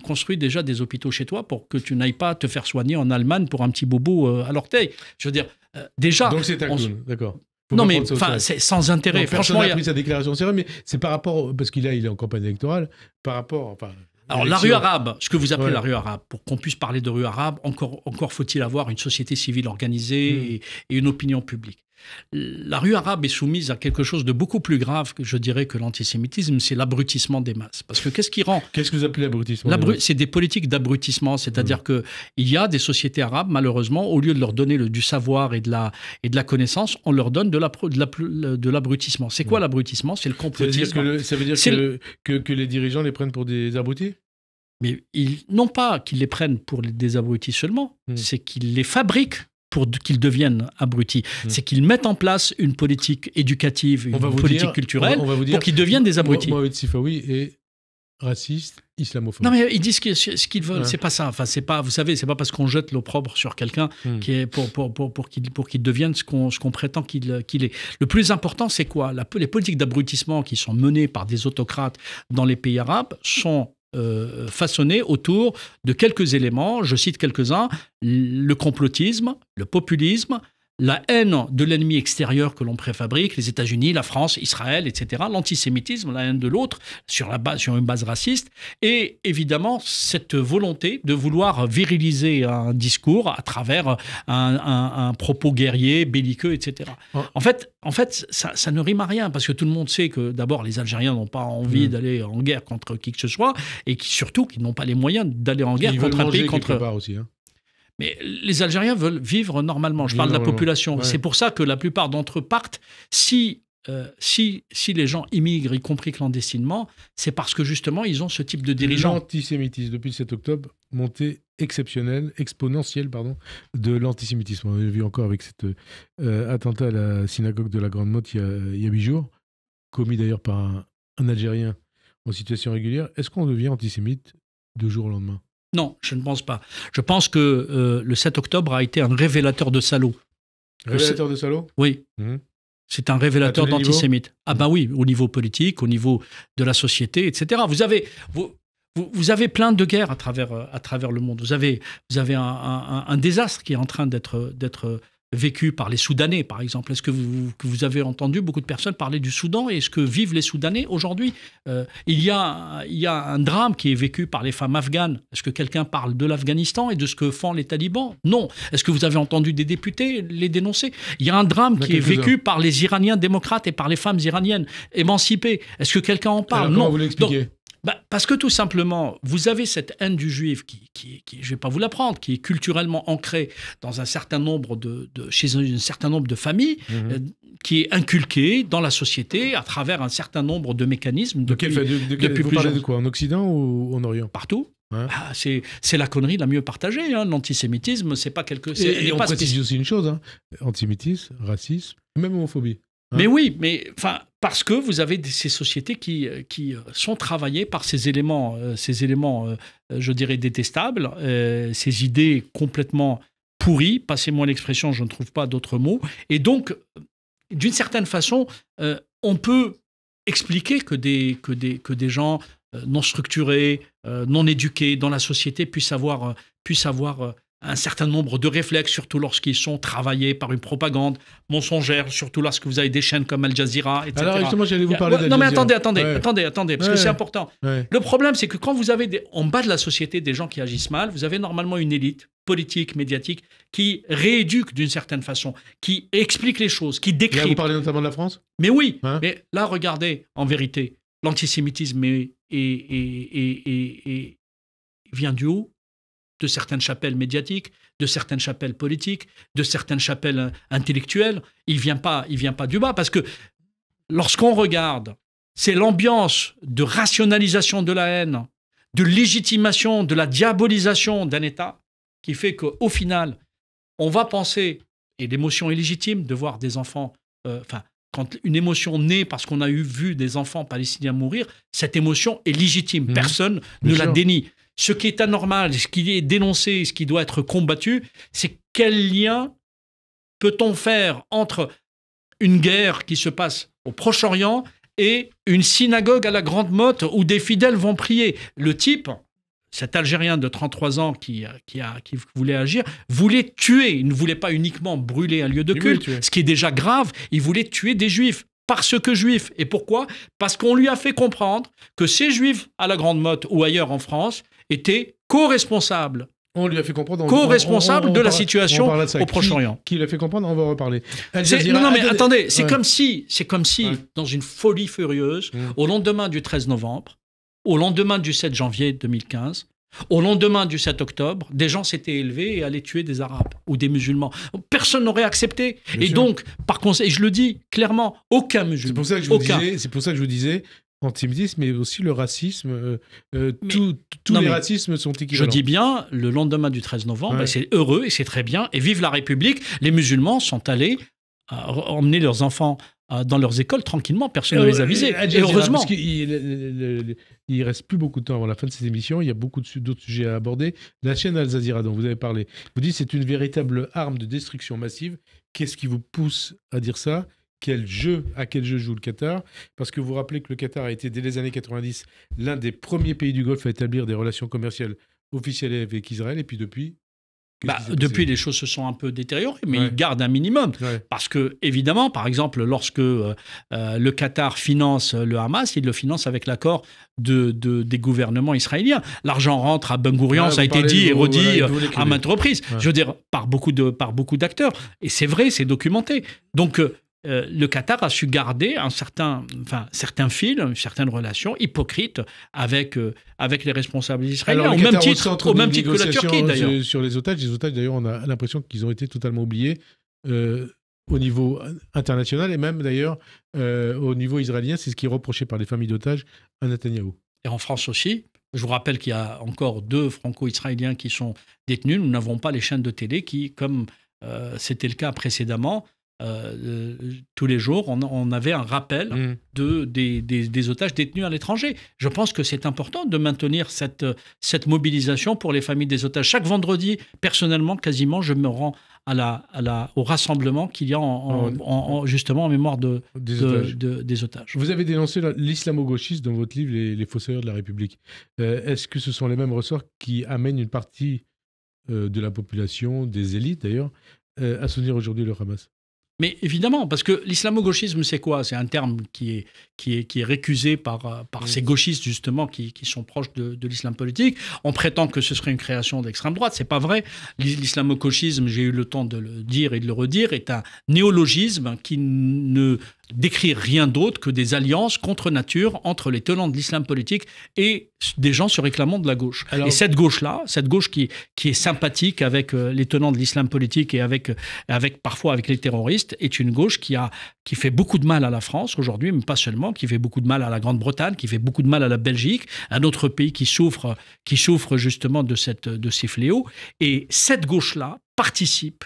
Speaker 4: construis déjà des hôpitaux chez toi pour que tu n'ailles pas te faire soigner en Allemagne pour un petit bobo à l'orteil. Je veux dire, déjà...
Speaker 3: Donc c'est un clown, d'accord.
Speaker 4: Non, mais c'est sans intérêt.
Speaker 3: Franchement, il a pris sa déclaration sérieux, mais c'est par rapport, parce qu'il est en campagne électorale, par rapport.
Speaker 4: Alors, la rue arabe, ce que vous appelez la rue arabe, pour qu'on puisse parler de rue arabe, encore faut-il avoir une société civile organisée et une opinion publique. La rue arabe est soumise à quelque chose de beaucoup plus grave, je dirais, que l'antisémitisme, c'est l'abrutissement des masses. Parce que qu'est-ce qui rend...
Speaker 3: Qu'est-ce que vous appelez l'abrutissement?
Speaker 4: C'est des politiques d'abrutissement, c'est-à-dire qu'il y a des sociétés arabes, malheureusement, au lieu de leur donner du savoir et de la connaissance, on leur donne de l'abrutissement. C'est quoi l'abrutissement? C'est le complotisme.
Speaker 3: Ça veut dire que les dirigeants les prennent pour des abrutis?
Speaker 4: Mais non pas qu'ils les prennent pour des abrutis seulement, c'est qu'ils les fabriquent pour qu'ils deviennent abrutis. C'est qu'ils mettent en place une politique éducative, une politique culturelle pour qu'ils deviennent des abrutis.
Speaker 3: Mohamed Sifawi est raciste, islamophobe.
Speaker 4: Non, mais ils disent ce qu'ils veulent. C'est pas ça. Enfin, c'est pas, vous savez, c'est pas parce qu'on jette l'opprobre sur quelqu'un qui est pour qu'il devienne ce qu'on prétend qu'il est. Le plus important, c'est quoi? Les politiques d'abrutissement qui sont menées par des autocrates dans les pays arabes sont façonné autour de quelques éléments, je cite quelques-uns: le complotisme, le populisme, la haine de l'ennemi extérieur que l'on préfabrique, les États-Unis, la France, Israël, etc., l'antisémitisme, la haine de l'autre sur une base raciste, et évidemment cette volonté de vouloir viriliser un discours à travers un propos guerrier, belliqueux, etc. En fait, ça ne rime à rien, parce que tout le monde sait que d'abord les Algériens n'ont pas envie d'aller en guerre contre qui que ce soit, et surtout qu'ils n'ont pas les moyens d'aller en guerre contre un pays contre...
Speaker 3: aussi, hein.
Speaker 4: Mais les Algériens veulent vivre normalement. Je parle de la population. Ouais. C'est pour ça que la plupart d'entre eux partent. Si les gens immigrent, y compris clandestinement, c'est parce que justement, ils ont ce type de dirigeants.
Speaker 3: L'antisémitisme, depuis le 7 octobre, montée exponentielle de l'antisémitisme. On l'a vu encore avec cet attentat à la synagogue de la Grande Motte il y a 8 jours, commis d'ailleurs par un Algérien en situation régulière. Est-ce qu'on devient antisémite de jour au lendemain?
Speaker 4: Non, je ne pense pas. Je pense que le 7 octobre a été un révélateur de salauds.
Speaker 3: Révélateur de salauds?
Speaker 4: Oui. C'est un révélateur d'antisémites. Ah ben oui, au niveau politique, au niveau de la société, etc. Vous avez plein de guerres à travers le monde. Vous avez un désastre qui est en train d'être vécu par les Soudanais, par exemple. Est-ce que vous avez entendu beaucoup de personnes parler du Soudan et ce que vivent les Soudanais aujourd'hui? Il y a un drame qui est vécu par les femmes afghanes. Est-ce que quelqu'un parle de l'Afghanistan et de ce que font les talibans? Non. Est-ce que vous avez entendu des députés les dénoncer? Il y a un drame qui est vécu par les Iraniens démocrates et par les femmes iraniennes émancipées. Est-ce que quelqu'un en parle?
Speaker 3: Alors, non. Vous l'expliquez?
Speaker 4: Parce que tout simplement, vous avez cette haine du juif qui je ne vais pas vous l'apprendre, qui est culturellement ancrée dans un certain nombre chez un certain nombre de familles, qui est inculquée dans la société à travers un certain nombre de mécanismes.
Speaker 3: Vous parlez de quoi? En Occident ou en Orient?
Speaker 4: Partout. Hein? C'est la connerie la mieux partagée. Hein. L'antisémitisme, c'est pas quelque chose.
Speaker 3: Et on précise aussi une chose, hein. Antisémitisme, racisme, même homophobie.
Speaker 4: Mais oui, parce que vous avez ces sociétés qui sont travaillées par ces éléments, je dirais, détestables, ces idées complètement pourries, passez-moi l'expression, je ne trouve pas d'autres mots. Et donc, d'une certaine façon, on peut expliquer que des gens non structurés, non éduqués dans la société puissent avoir un certain nombre de réflexes, surtout lorsqu'ils sont travaillés par une propagande mensongère, surtout lorsque vous avez des chaînes comme Al Jazeera, etc.
Speaker 3: Alors justement, j'allais vous parler d'Al Jazeera.
Speaker 4: Non mais attendez, parce que c'est important. Ouais. Le problème, c'est que quand vous avez en bas de la société des gens qui agissent mal, vous avez normalement une élite politique, médiatique, qui rééduque d'une certaine façon, qui explique les choses, qui décrit.
Speaker 3: Vous parlez notamment de la France?
Speaker 4: Mais oui, mais là, regardez, en vérité, l'antisémitisme vient du haut, de certaines chapelles médiatiques, de certaines chapelles politiques, de certaines chapelles intellectuelles. Il vient pas du bas, parce que lorsqu'on regarde, c'est l'ambiance de rationalisation de la haine, de légitimation, de la diabolisation d'un État qui fait qu'au final, on va penser, et l'émotion est légitime de voir des enfants, quand une émotion naît parce qu'on a vu des enfants palestiniens mourir, cette émotion est légitime, personne ne la dénie. Ce qui est anormal, ce qui est dénoncé, ce qui doit être combattu, c'est quel lien peut-on faire entre une guerre qui se passe au Proche-Orient et une synagogue à la Grande Motte où des fidèles vont prier. Le type, cet Algérien de 33 ans qui voulait agir, voulait tuer. Il ne voulait pas uniquement brûler un lieu de culte, ce qui est déjà grave, il voulait tuer des juifs. Parce que juifs. Et pourquoi? Parce qu'on lui a fait comprendre que ces juifs à la Grande Motte ou ailleurs en France étaient co-responsables
Speaker 3: On lui a fait comprendre.
Speaker 4: Co-responsable de la situation au Proche-Orient.
Speaker 3: Qui l'a fait comprendre, on va en reparler.
Speaker 4: Non, mais attendez, c'est comme si, dans une folie furieuse, au lendemain du 13 novembre, au lendemain du 7 janvier 2015, au lendemain du 7 octobre, des gens s'étaient élevés et allaient tuer des Arabes ou des musulmans. Personne n'aurait accepté. Bien sûr. Donc, par contre, et je le dis clairement, aucun musulman. C'est
Speaker 3: pour ça que je vous disais, antisémitisme, mais aussi le racisme. Tous les racismes sont équivalents.
Speaker 4: Je dis bien, le lendemain du 13 novembre, c'est heureux et c'est très bien. Et vive la République. Les musulmans sont allés emmener leurs enfants dans leurs écoles tranquillement, personne ne les a visés. Et heureusement.
Speaker 3: Parce qu'il reste plus beaucoup de temps avant la fin de cette émission, il y a beaucoup d'autres sujets à aborder. La chaîne Al Jazeera dont vous avez parlé, vous dites que c'est une véritable arme de destruction massive. Qu'est-ce qui vous pousse à dire ça ? À quel jeu joue le Qatar ? Parce que vous vous rappelez que le Qatar a été, dès les années 90, l'un des premiers pays du Golfe à établir des relations commerciales officielles avec Israël, et puis depuis...
Speaker 4: Depuis, les choses se sont un peu détériorées, mais ils gardent un minimum. Parce que, évidemment, par exemple, lorsque le Qatar finance le Hamas, il le finance avec l'accord des gouvernements israéliens. L'argent rentre à Ben Gourion, ça a été dit et redit à maintes reprises. Je veux dire, par beaucoup d'acteurs. Et c'est vrai, c'est documenté. Donc, le Qatar a su garder certains fils, une certaine relation hypocrite avec les responsables israéliens,
Speaker 3: alors,
Speaker 4: au même titre que la Turquie d'ailleurs.
Speaker 3: Sur les otages d'ailleurs, on a l'impression qu'ils ont été totalement oubliés au niveau international et même d'ailleurs au niveau israélien. C'est ce qui est reproché par les familles d'otages à Netanyahou.
Speaker 4: Et en France aussi. Je vous rappelle qu'il y a encore 2 franco-israéliens qui sont détenus. Nous n'avons pas les chaînes de télé qui, comme c'était le cas précédemment, tous les jours, on avait un rappel des otages détenus à l'étranger. Je pense que c'est important de maintenir cette mobilisation pour les familles des otages. Chaque vendredi, personnellement, quasiment, je me rends au rassemblement qu'il y a justement en mémoire des otages.
Speaker 3: Vous avez dénoncé l'islamo-gauchisme dans votre livre Les fossoyeurs de la République. Est-ce que ce sont les mêmes ressorts qui amènent une partie de la population, des élites d'ailleurs, à soutenir aujourd'hui le Hamas ?
Speaker 4: Mais évidemment, parce que l'islamo-gauchisme, c'est quoi ? C'est un terme qui est récusé par ces gauchistes, justement, qui sont proches de l'islam politique. On prétend que ce serait une création d'extrême droite. C'est pas vrai. L'islamo-gauchisme, j'ai eu le temps de le dire et de le redire, est un néologisme qui ne décrit rien d'autre que des alliances contre nature entre les tenants de l'islam politique et des gens se réclamant de la gauche. Et cette gauche-là, cette gauche qui est sympathique avec les tenants de l'islam politique et parfois avec les terroristes, est une gauche qui fait beaucoup de mal à la France aujourd'hui, mais pas seulement, qui fait beaucoup de mal à la Grande-Bretagne, qui fait beaucoup de mal à la Belgique, un autre pays qui souffre justement de ces fléaux. Et cette gauche-là participe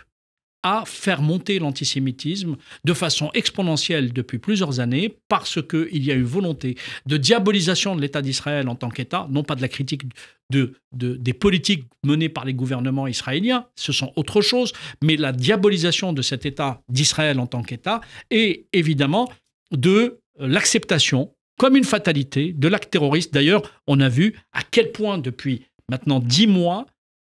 Speaker 4: à faire monter l'antisémitisme de façon exponentielle depuis plusieurs années parce qu'il y a une volonté de diabolisation de l'État d'Israël en tant qu'État, non pas de la critique des politiques menées par les gouvernements israéliens, ce sont autre chose, mais la diabolisation de cet État d'Israël en tant qu'État et évidemment de l'acceptation comme une fatalité de l'acte terroriste. D'ailleurs, on a vu à quel point depuis maintenant 10 mois,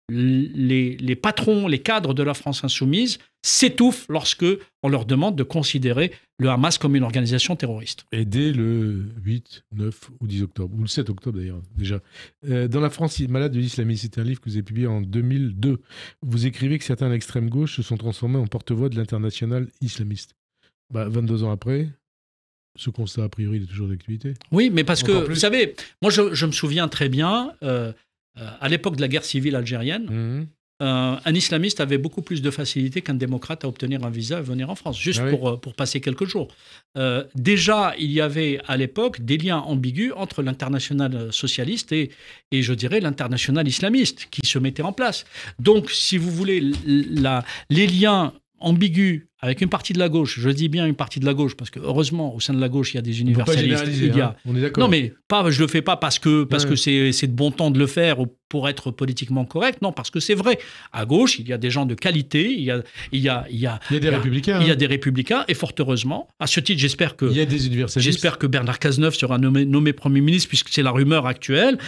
Speaker 4: les patrons, les cadres de la France insoumise s'étouffent lorsque on leur demande de considérer le Hamas comme une organisation terroriste.
Speaker 3: Et dès le 8, 9 ou 10 octobre, ou le 7 octobre d'ailleurs, déjà. Dans la France malade de l'islamisme, c'est un livre que vous avez publié en 2002. Vous écrivez que certains à l'extrême gauche se sont transformés en porte-voix de l'international islamiste. 22 ans après, ce constat, a priori, il est toujours d'actualité.
Speaker 4: Oui, mais parce que, vous savez, moi je me souviens très bien... à l'époque de la guerre civile algérienne, un islamiste avait beaucoup plus de facilité qu'un démocrate à obtenir un visa et venir en France, juste pour passer quelques jours. Déjà, il y avait à l'époque des liens ambigus entre l'international socialiste et je dirais, l'international islamiste qui se mettaient en place. Donc, si vous voulez, les liens ambigus avec une partie de la gauche, je dis bien une partie de la gauche, parce que heureusement, au sein de la gauche, il y a des universalistes.
Speaker 3: On est d'accord.
Speaker 4: Non, mais je ne le fais pas parce que c'est de bon temps de le faire pour être politiquement correct. Non, parce que c'est vrai. À gauche, il y a des gens de qualité, il y a
Speaker 3: des républicains.
Speaker 4: Il y a des républicains, et fort heureusement. À ce titre, j'espère que...
Speaker 3: Il y a des universalistes.
Speaker 4: J'espère que Bernard Cazeneuve sera nommé Premier ministre, puisque c'est la rumeur actuelle.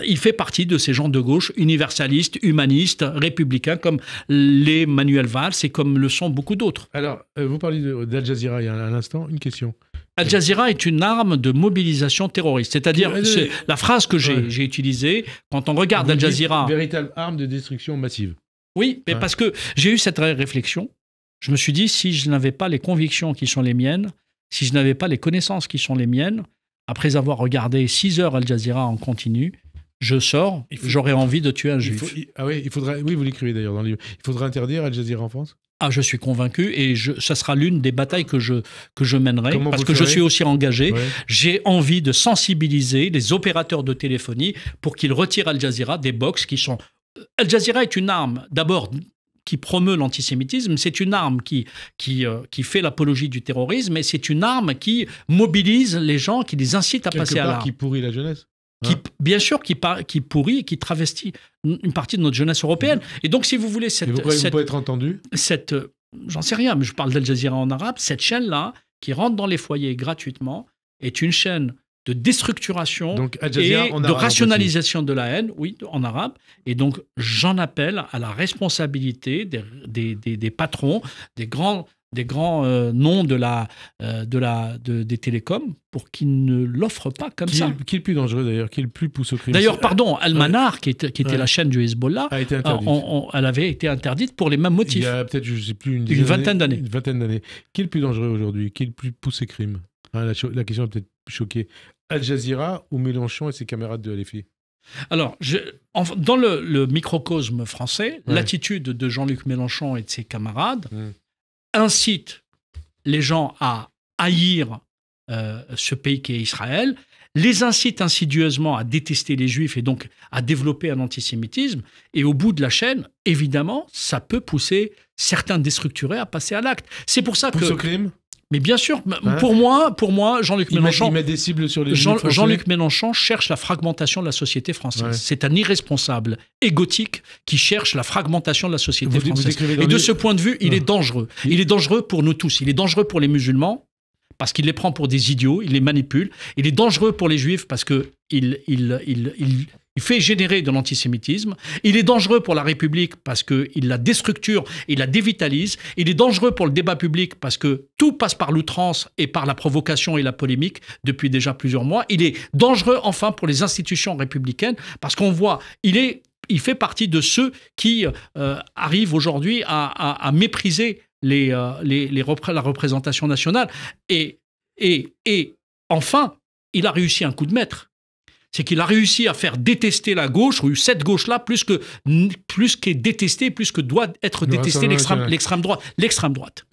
Speaker 4: Il fait partie de ces gens de gauche, universalistes, humanistes, républicains, comme les Manuel Valls et comme le sont beaucoup d'autres.
Speaker 3: Alors, vous parlez d'Al Jazeera il y a un instant. Une question.
Speaker 4: Al Jazeera est une arme de mobilisation terroriste. C'est-à-dire, c'est la phrase que j'ai utilisée, quand on regarde Al Jazeera...
Speaker 3: Une véritable arme de destruction massive.
Speaker 4: Oui, mais parce que j'ai eu cette réflexion. Je me suis dit, si je n'avais pas les convictions qui sont les miennes, si je n'avais pas les connaissances qui sont les miennes, après avoir regardé 6 heures Al Jazeera en continu, je sors, j'aurais envie de tuer un juif.
Speaker 3: Oui, vous l'écrivez d'ailleurs dans le livre. Il faudrait interdire Al Jazeera en France ?
Speaker 4: Ah, je suis convaincu et ça sera l'une des batailles que je mènerai parce que je suis aussi engagé. Ouais. J'ai envie de sensibiliser les opérateurs de téléphonie pour qu'ils retirent Al Jazeera des box qui sont... Al Jazeera est une arme, d'abord, qui promeut l'antisémitisme, c'est une arme qui fait l'apologie du terrorisme et c'est une arme qui mobilise les gens, qui les incite à passer à l'arme.
Speaker 3: Qui pourrit la jeunesse.
Speaker 4: Bien sûr, qui pourrit et qui travestit une partie de notre jeunesse européenne. Et donc, si vous voulez...
Speaker 3: vous pouvez être entendu ?
Speaker 4: J'en sais rien, mais je parle d'Al Jazeera en arabe. Cette chaîne-là, qui rentre dans les foyers gratuitement, est une chaîne de déstructuration et de rationalisation de la haine, oui, en arabe. Et donc, j'en appelle à la responsabilité des patrons, des grands noms des télécoms pour qu'ils ne l'offrent pas comme ça.
Speaker 3: Qui est le plus dangereux d'ailleurs? Qui est le plus pousse au crime?
Speaker 4: D'ailleurs, pardon, Al-Manar, qui était la chaîne du Hezbollah,
Speaker 3: a été interdite.
Speaker 4: Elle avait été interdite pour les mêmes motifs.
Speaker 3: Il y a peut-être, je ne sais plus, une
Speaker 4: vingtaine d'années.
Speaker 3: Une vingtaine d'années. Qui est le plus dangereux aujourd'hui? Qui est le plus poussé crime? La question a peut-être choqué. Al Jazeera ou Mélenchon et ses camarades de LFI?
Speaker 4: Alors, dans le microcosme français, l'attitude de Jean-Luc Mélenchon et de ses camarades incite les gens à haïr ce pays qu'est Israël, les incite insidieusement à détester les Juifs et donc à développer un antisémitisme. Et au bout de la chaîne, évidemment, ça peut pousser certains déstructurés à passer à l'acte. C'est pour ça
Speaker 3: Pousse au crime?
Speaker 4: Mais bien sûr, pour moi, Jean-Luc Mélenchon...
Speaker 3: Il met des cibles sur les Juifs.
Speaker 4: Jean-Luc Mélenchon cherche la fragmentation de la société française. Ouais. C'est un irresponsable égotique qui cherche la fragmentation de la société française. Et de ce point de vue, il est dangereux. Il est dangereux pour nous tous. Il est dangereux pour les musulmans, parce qu'il les prend pour des idiots, il les manipule. Il est dangereux pour les Juifs, parce qu'il fait générer de l'antisémitisme. Il est dangereux pour la République parce qu'il la déstructure, il la dévitalise. Il est dangereux pour le débat public parce que tout passe par l'outrance et par la provocation et la polémique depuis déjà plusieurs mois. Il est dangereux enfin pour les institutions républicaines parce qu'on voit, il fait partie de ceux qui arrivent aujourd'hui à mépriser la représentation nationale. Et enfin, il a réussi un coup de maître. C'est qu'il a réussi à faire détester la gauche, ou cette gauche-là, plus qu'est détestée, plus que doit être détestée l'extrême droite. L'extrême droite.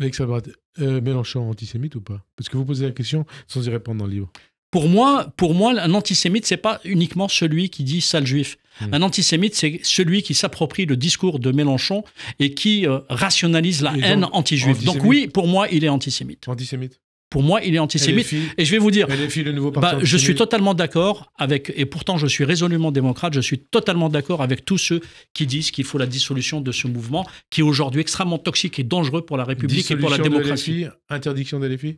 Speaker 3: Mélenchon antisémite ou pas? Parce que vous posez la question sans y répondre dans le livre.
Speaker 4: Pour moi, un antisémite, c'est pas uniquement celui qui dit sale juif. Un antisémite, c'est celui qui s'approprie le discours de Mélenchon et qui rationalise la haine anti-juive. Donc oui, pour moi, il est antisémite.
Speaker 3: Antisémite.
Speaker 4: Pour moi, il est antisémite.
Speaker 3: LFI,
Speaker 4: et je vais vous dire,
Speaker 3: LFI, le nouveau parti
Speaker 4: je suis totalement d'accord avec, et pourtant je suis résolument démocrate, je suis totalement d'accord avec tous ceux qui disent qu'il faut la dissolution de ce mouvement qui est aujourd'hui extrêmement toxique et dangereux pour la République et pour la démocratie.
Speaker 3: Interdiction de LFI.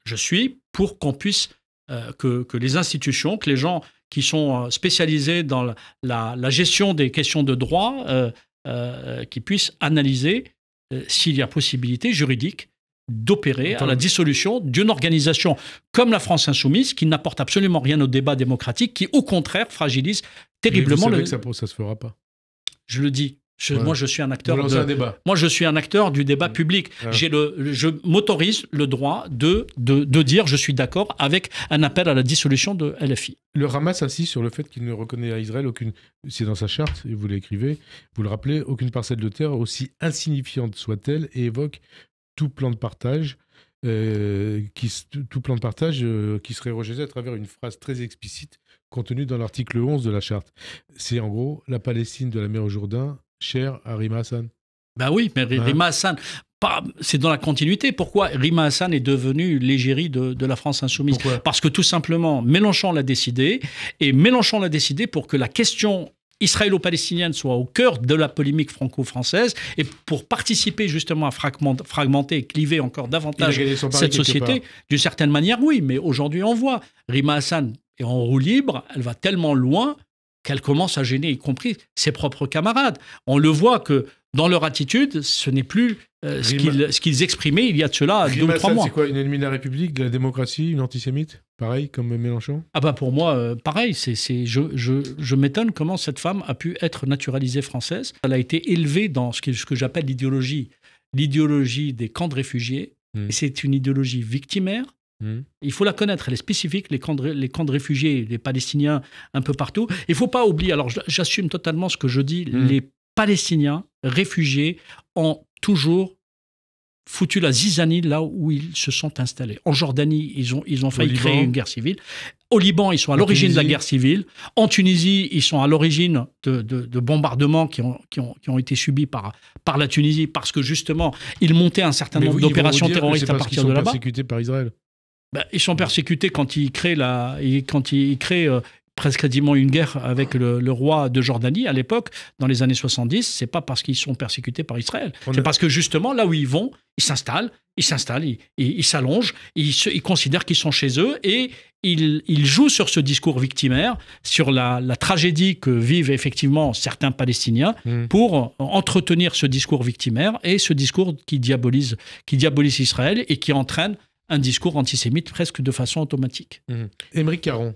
Speaker 4: Je suis pour qu'on puisse, que les institutions, que les gens qui sont spécialisés dans la gestion des questions de droit, qui puissent analyser s'il y a possibilité juridique d'opérer à la dissolution d'une organisation comme la France Insoumise, qui n'apporte absolument rien au débat démocratique, qui au contraire fragilise terriblement...
Speaker 3: Mais vous savez que ça se fera pas.
Speaker 4: Je le dis. Moi, je suis un acteur
Speaker 3: un débat.
Speaker 4: Moi, je suis un acteur du débat public. Je m'autorise le droit de dire je suis d'accord avec un appel à la dissolution de LFI.
Speaker 3: Le Hamas insiste sur le fait qu'il ne reconnaît à Israël aucune... C'est dans sa charte, et vous l'écrivez, vous le rappelez, aucune parcelle de terre, aussi insignifiante soit-elle, et évoque tout plan de partage qui serait rejeté à travers une phrase très explicite contenue dans l'article 11 de la charte. C'est en gros la Palestine de la mer au Jourdain, chère à Rima Hassan.
Speaker 4: Ben oui, mais Rima Hassan, c'est dans la continuité. Pourquoi Rima Hassan est devenue l'égérie de la France Insoumise? Parce que tout simplement, Mélenchon l'a décidé, et Mélenchon l'a décidé pour que la question israélo-palestinienne soit au cœur de la polémique franco-française et pour participer justement à fragmenter et cliver encore davantage cette société, d'une certaine manière, oui. Mais aujourd'hui, on voit Rima Hassan est en roue libre, elle va tellement loin qu'elle commence à gêner, y compris ses propres camarades. On le voit que dans leur attitude, ce n'est plus ce qu'ils exprimaient il y a de cela 2 ou 3 mois.
Speaker 3: C'est quoi, une ennemie de la République, de la démocratie, une antisémite? Pareil, comme Mélenchon?
Speaker 4: Ah bah pour moi, pareil. Je m'étonne comment cette femme a pu être naturalisée française. Elle a été élevée dans ce que j'appelle l'idéologie des camps de réfugiés. Et c'est une idéologie victimaire. Il faut la connaître, elle est spécifique, les camps de réfugiés, les Palestiniens un peu partout. Il ne faut pas oublier, alors j'assume totalement ce que je dis, les Palestiniens réfugiés ont toujours foutu la zizanie là où ils se sont installés. En Jordanie, ils ont failli créer une guerre civile. Au Liban, ils sont à l'origine de la guerre civile. En Tunisie, ils sont à l'origine de bombardements qui ont été subis par la Tunisie parce que justement, ils montaient un certain nombre d'opérations terroristes à partir de là-bas.
Speaker 3: Ils sont persécutés par Israël.
Speaker 4: Ils sont persécutés quand ils créent presque quasiment une guerre avec le roi de Jordanie à l'époque, dans les années 70. C'est pas parce qu'ils sont persécutés par Israël. C'est parce que justement, là où ils vont, ils s'installent, ils s'allongent, ils considèrent qu'ils sont chez eux et ils jouent sur ce discours victimaire, sur la tragédie que vivent effectivement certains Palestiniens pour entretenir ce discours victimaire et ce discours qui diabolise Israël et qui entraîne un discours antisémite presque de façon automatique.
Speaker 3: Aymeric Caron,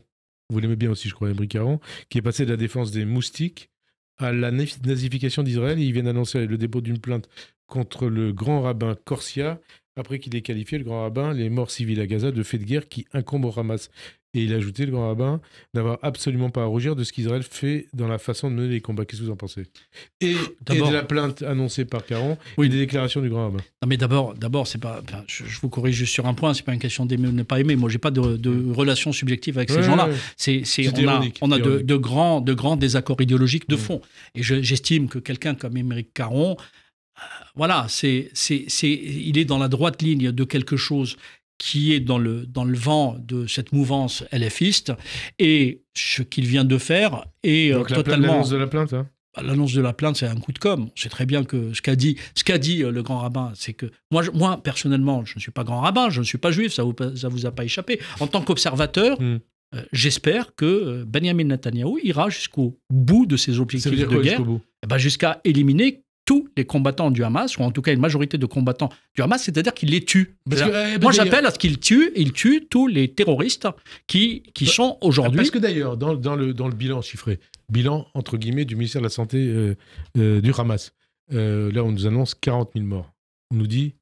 Speaker 3: vous l'aimez bien aussi, je crois, Aymeric Caron, qui est passé de la défense des moustiques à la nazification d'Israël. Il vient d'annoncer le dépôt d'une plainte contre le grand rabbin Corsia, après qu'il ait qualifié, le grand rabbin, les morts civiles à Gaza de faits de guerre qui incombent au Hamas. Et il a ajouté, le grand rabbin, d'avoir absolument pas à rougir de ce qu'Israël fait dans la façon de mener les combats. Qu'est-ce que vous en pensez? Et de la plainte annoncée par Caron, et des déclarations du grand rabbin.
Speaker 4: Non mais d'abord, c'est pas. Je vous corrige juste sur un point. C'est pas une question d'aimer ou de ne pas aimer. Moi, j'ai pas de relation subjective avec ces gens-là. On a de grands désaccords idéologiques de fond. Et j'estime que quelqu'un comme Aymeric Caron, voilà, il est dans la droite ligne de quelque chose qui est dans le vent de cette mouvance LFiste, et ce qu'il vient de faire est totalement...
Speaker 3: L'annonce de la plainte, hein.
Speaker 4: L'annonce de la plainte, c'est un coup de com'. On sait très bien que ce qu'a dit le grand rabbin, c'est que... Moi, personnellement, je ne suis pas grand rabbin, je ne suis pas juif, ça vous a pas échappé. En tant qu'observateur, j'espère que Benjamin Netanyahou ira jusqu'au bout de ses objectifs de guerre, jusqu'à éliminer tous les combattants du Hamas, ou en tout cas une majorité de combattants du Hamas, c'est-à-dire qu'il les tue. Moi, j'appelle à ce qu'il tue tous les terroristes qui sont aujourd'hui...
Speaker 3: Parce que d'ailleurs, dans le bilan chiffré, bilan entre guillemets du ministère de la Santé du Hamas, là on nous annonce 40 000 morts. On nous dit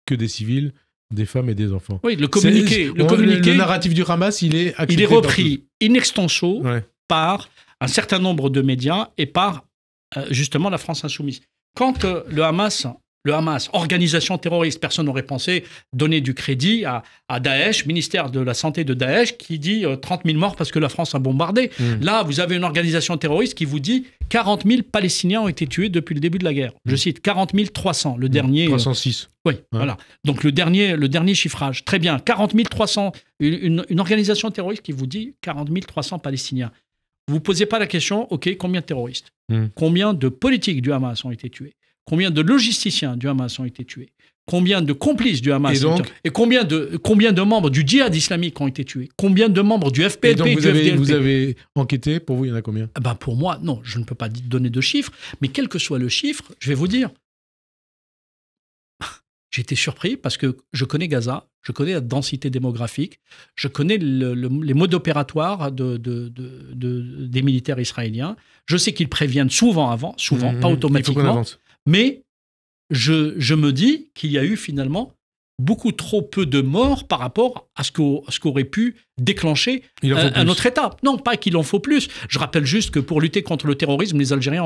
Speaker 3: que des civils, des femmes et des enfants.
Speaker 4: Oui, le communiqué... Le
Speaker 3: narratif du Hamas, il est
Speaker 4: repris in extenso par un certain nombre de médias et par justement la France insoumise. Quand le Hamas, organisation terroriste, personne n'aurait pensé donner du crédit à Daesh, ministère de la Santé de Daesh, qui dit 30 000 morts parce que la France a bombardé. Là, vous avez une organisation terroriste qui vous dit 40 000 Palestiniens ont été tués depuis le début de la guerre. Je cite 40 300, le dernier...
Speaker 3: 306.
Speaker 4: Oui, voilà. Donc le dernier chiffrage. Très bien, 40 300, une organisation terroriste qui vous dit 40 300 Palestiniens. Vous ne posez pas la question, OK, combien de terroristes? Combien de politiques du Hamas ont été tués? Combien de logisticiens du Hamas ont été tués? Combien de complices du Hamas et combien de membres du djihad islamique ont été tués? Combien de membres du FPLP?
Speaker 3: Et donc vous avez enquêté, pour vous, il y en a combien?
Speaker 4: Pour moi, non, je ne peux pas donner de chiffres, mais quel que soit le chiffre, je vais vous dire, j'ai été surpris parce que je connais Gaza, je connais la densité démographique, je connais les modes opératoires des militaires israéliens. Je sais qu'ils préviennent souvent, pas automatiquement. Mais je me dis qu'il y a eu finalement beaucoup trop peu de morts par rapport à ce qu'aurait pu déclencher un autre État. Non, pas qu'il en faut plus. Je rappelle juste que pour lutter contre le terrorisme, les Algériens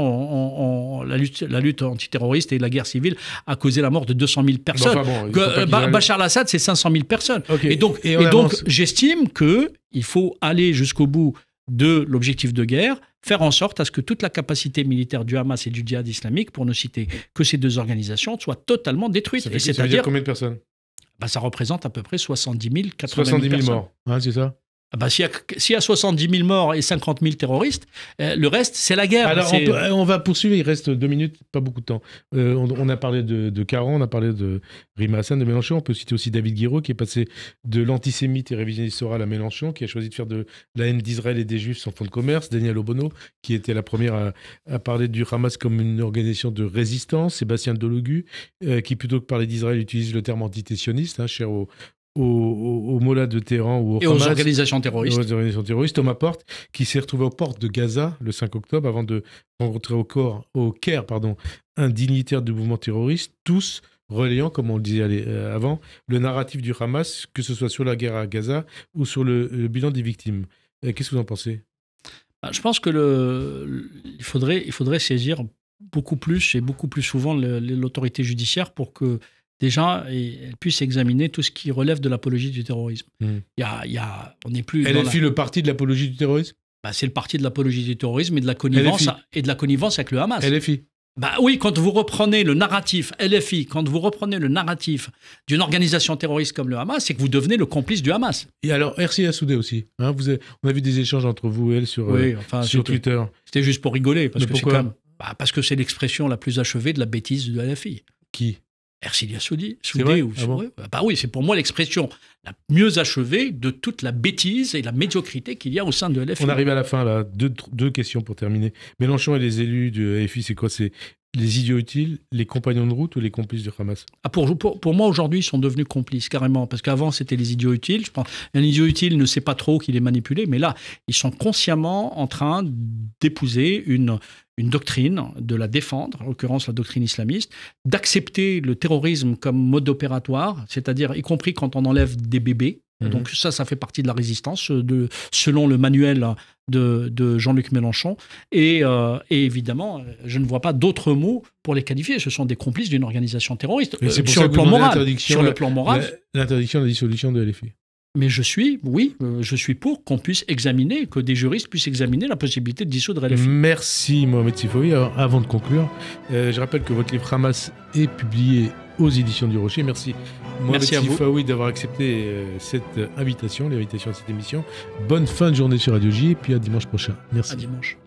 Speaker 4: la lutte antiterroriste et la guerre civile a causé la mort de 200 000 personnes. Bachar al-Assad, c'est 500 000 personnes. Okay. Et donc j'estime qu'il faut aller jusqu'au bout de l'objectif de guerre, faire en sorte à ce que toute la capacité militaire du Hamas et du djihad islamique, pour ne citer que ces deux organisations, soit totalement détruite.
Speaker 3: Ça veut dire combien de personnes?
Speaker 4: Ça représente à peu près 70 000, 80 000
Speaker 3: 70 000 morts, c'est ça?
Speaker 4: S'il y a 70 000 morts et 50 000 terroristes, le reste, c'est la guerre.
Speaker 3: Alors, on va poursuivre, il reste 2 minutes, pas beaucoup de temps. On a parlé de Caron, on a parlé de Rima Hassan, de Mélenchon. On peut citer aussi David Guiraud, qui est passé de l'antisémite et révisionniste oral à Mélenchon, qui a choisi de faire de la haine d'Israël et des Juifs son fonds de commerce. Daniel Obono, qui était la première à parler du Hamas comme une organisation de résistance. Sébastien Delogu, qui plutôt que parler d'Israël, utilise le terme antitétionniste, cher aux mollahs de Téhéran ou
Speaker 4: et
Speaker 3: Hamas,
Speaker 4: aux organisations terroristes.
Speaker 3: Thomas Porte, qui s'est retrouvé aux portes de Gaza le 5 octobre avant de rencontrer au Caire un dignitaire du mouvement terroriste, tous relayant, comme on le disait avant, le narratif du Hamas, que ce soit sur la guerre à Gaza ou sur le bilan des victimes. Qu'est-ce que vous en pensez ?
Speaker 4: Je pense que il faudrait saisir beaucoup plus et beaucoup plus souvent l'autorité judiciaire pour que déjà, elle puisse examiner tout ce qui relève de l'apologie du terrorisme. On n'est plus.
Speaker 3: LFI, le parti de l'apologie du terrorisme ?
Speaker 4: C'est le parti de l'apologie du terrorisme et de la connivence avec le Hamas.
Speaker 3: LFI.
Speaker 4: Oui, quand vous reprenez le narratif LFI, quand vous reprenez le narratif d'une organisation terroriste comme le Hamas, c'est que vous devenez le complice du Hamas.
Speaker 3: Et alors, RCA Soudé aussi. On a vu des échanges entre vous et elle sur Twitter.
Speaker 4: C'était juste pour rigoler. Parce que c'est l'expression la plus achevée de la bêtise de LFI.
Speaker 3: Qui ?
Speaker 4: Ercilia Soudé oui, c'est pour moi l'expression la mieux achevée de toute la bêtise et la médiocrité qu'il y a au sein de LFI.
Speaker 3: On arrive à la fin, là. Deux questions pour terminer. Mélenchon et les élus de LFI, c'est quoi ? C'est les idiots utiles, les compagnons de route ou les complices du Hamas ?
Speaker 4: Pour moi, aujourd'hui, ils sont devenus complices, carrément. Parce qu'avant, c'était les idiots utiles. Je pense un idiot utile ne sait pas trop qu'il est manipulé. Mais là, ils sont consciemment en train d'épouser une doctrine, de la défendre, en l'occurrence la doctrine islamiste, d'accepter le terrorisme comme mode opératoire, c'est-à-dire y compris quand on enlève des bébés. Donc ça fait partie de la résistance, selon le manuel de Jean-Luc Mélenchon. Et évidemment, je ne vois pas d'autres mots pour les qualifier. Ce sont des complices d'une organisation terroriste. Sur le plan moral.
Speaker 3: L'interdiction de la dissolution de LFI.
Speaker 4: Mais je suis pour qu'on puisse examiner, que des juristes puissent examiner la possibilité de dissoudre LFI.
Speaker 3: Merci Mohamed Sifaoui. Alors, avant de conclure, je rappelle que votre livre Hamas est publié aux éditions du Rocher. Merci Mohamed Sifaoui d'avoir accepté cette invitation, l'invitation à cette émission. Bonne fin de journée sur Radio J et puis à dimanche prochain. Merci.
Speaker 4: À dimanche.